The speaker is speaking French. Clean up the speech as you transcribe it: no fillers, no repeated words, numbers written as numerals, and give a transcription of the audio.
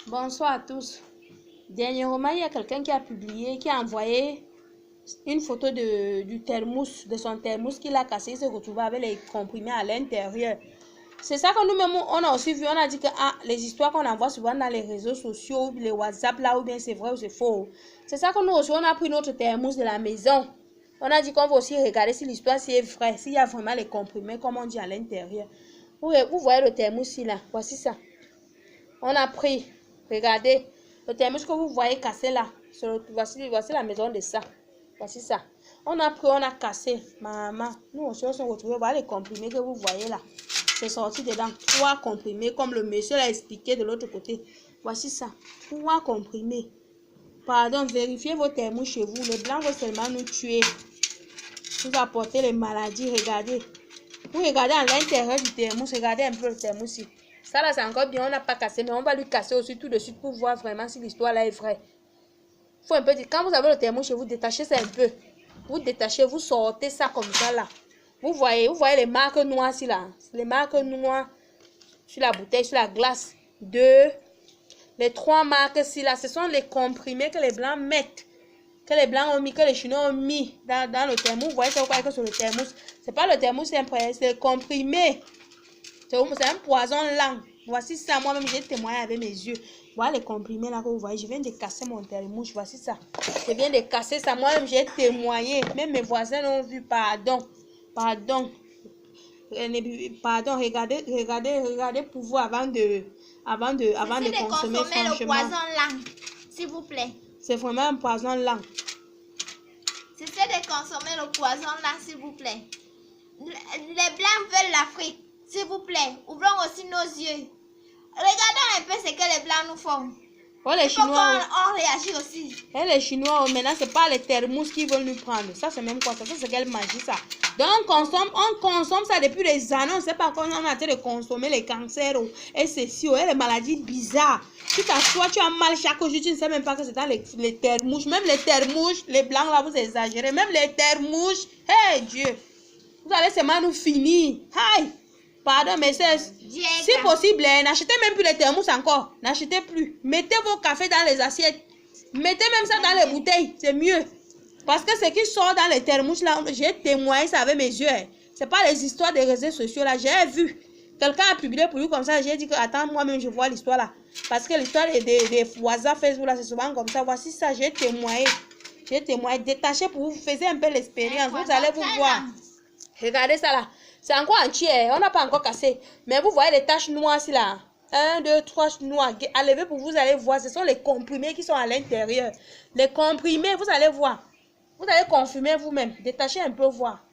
Bonsoir à tous. Dernièrement, il y a quelqu'un qui a publié, qui a envoyé une photo du thermos, de son thermos qu'il a cassé. Il se retrouvait avec les comprimés à l'intérieur. C'est ça que nous-mêmes, on a aussi vu. On a dit que les histoires qu'on envoie souvent dans les réseaux sociaux, les WhatsApp, là, ou bien c'est vrai ou c'est faux. C'est ça que nous aussi, on a pris notre thermos de la maison. On a dit qu'on va aussi regarder si l'histoire si est vraie, s'il y a vraiment les comprimés, comme on dit, à l'intérieur. Vous voyez le thermos ici, là. Voici ça. On a pris, regardez, le thermos que vous voyez cassé là. Voici la maison de ça. Voici ça. On a pris, on a cassé. Maman, nous aussi on se retrouve. Voilà les comprimés que vous voyez là. C'est sorti dedans. 3 comprimés, comme le monsieur l'a expliqué de l'autre côté. Voici ça. 3 comprimés. Pardon, vérifiez vos thermos chez vous. Le blanc va seulement nous tuer. Vous apporter les maladies. Regardez. Vous regardez à l'intérieur du thermos. Regardez un peu le thermos ici. Ça là c'est encore bien, on n'a pas cassé, mais on va lui casser aussi tout de suite pour voir vraiment si l'histoire là est vraie. Faut un peu dire, quand vous avez le thermos chez vous, détachez ça un peu. Vous détachez, vous sortez ça comme ça là. Vous voyez les marques noires ici là. Les marques noires sur la bouteille, sur la glace. Les 3 marques ici là, ce sont les comprimés que les blancs mettent. Que les blancs ont mis, que les chinois ont mis dans le thermos. Vous voyez ça quoi que sur le thermos. C'est pas le thermos, c'est le comprimé. C'est un poison lent. Voici ça, moi-même j'ai témoigné avec mes yeux. Voilà les comprimés là que vous voyez. Je viens de casser mon thermos. Voici ça. Je viens de casser ça. Moi-même j'ai témoigné. Même mes voisins l'ont vu. Pardon. Regardez pour vous avant de consommer franchement. Le poison lent, s'il vous plaît. C'est vraiment un poison lent. Cessez de consommer le poison lent, s'il vous plaît. Les blancs veulent l'Afrique. S'il vous plaît, ouvrons aussi nos yeux. Regardons un peu ce que les blancs nous font. Oh, les Chinois. On réagit aussi. Et les Chinois, maintenant, c'est pas les thermos qui veulent nous prendre. Ça, c'est même quoi ça? Ça, c'est quelle magie, ça? Donc, on consomme ça depuis des années. On ne sait pas quand on a arrêté de consommer les cancers et ceci, et les maladies bizarres. Tu t'assois, tu as mal chaque jour, tu ne sais même pas que c'est dans les thermos. Même les thermos, les blancs, là, vous exagérez. Même les thermos, hey Dieu. Vous allez seulement nous finir. Aïe. Pardon, mais c'est si possible, n'achetez même plus les thermos encore. N'achetez plus. Mettez vos cafés dans les assiettes. Mettez même ça dans les bouteilles. C'est mieux. Parce que ce qui sort dans les thermos, là, j'ai témoigné ça avec mes yeux. C'est pas les histoires des réseaux sociaux, là. J'ai vu. Quelqu'un a publié pour lui comme ça. J'ai dit que, attends, moi-même, je vois l'histoire, là. Parce que l'histoire des WhatsApp, Facebook, là, c'est souvent comme ça. Voici ça, j'ai témoigné. J'ai témoigné. Détaché pour vous. Faites un peu l'expérience. Vous allez vous voir. Regardez ça, là. C'est encore entier, on n'a pas encore cassé. Mais vous voyez les taches noires ici là. 1, 2, 3 noires. Enlevez pour vous allez voir. Ce sont les comprimés qui sont à l'intérieur. Les comprimés, vous allez voir. Vous allez confirmer vous-même. Détachez un peu, voir.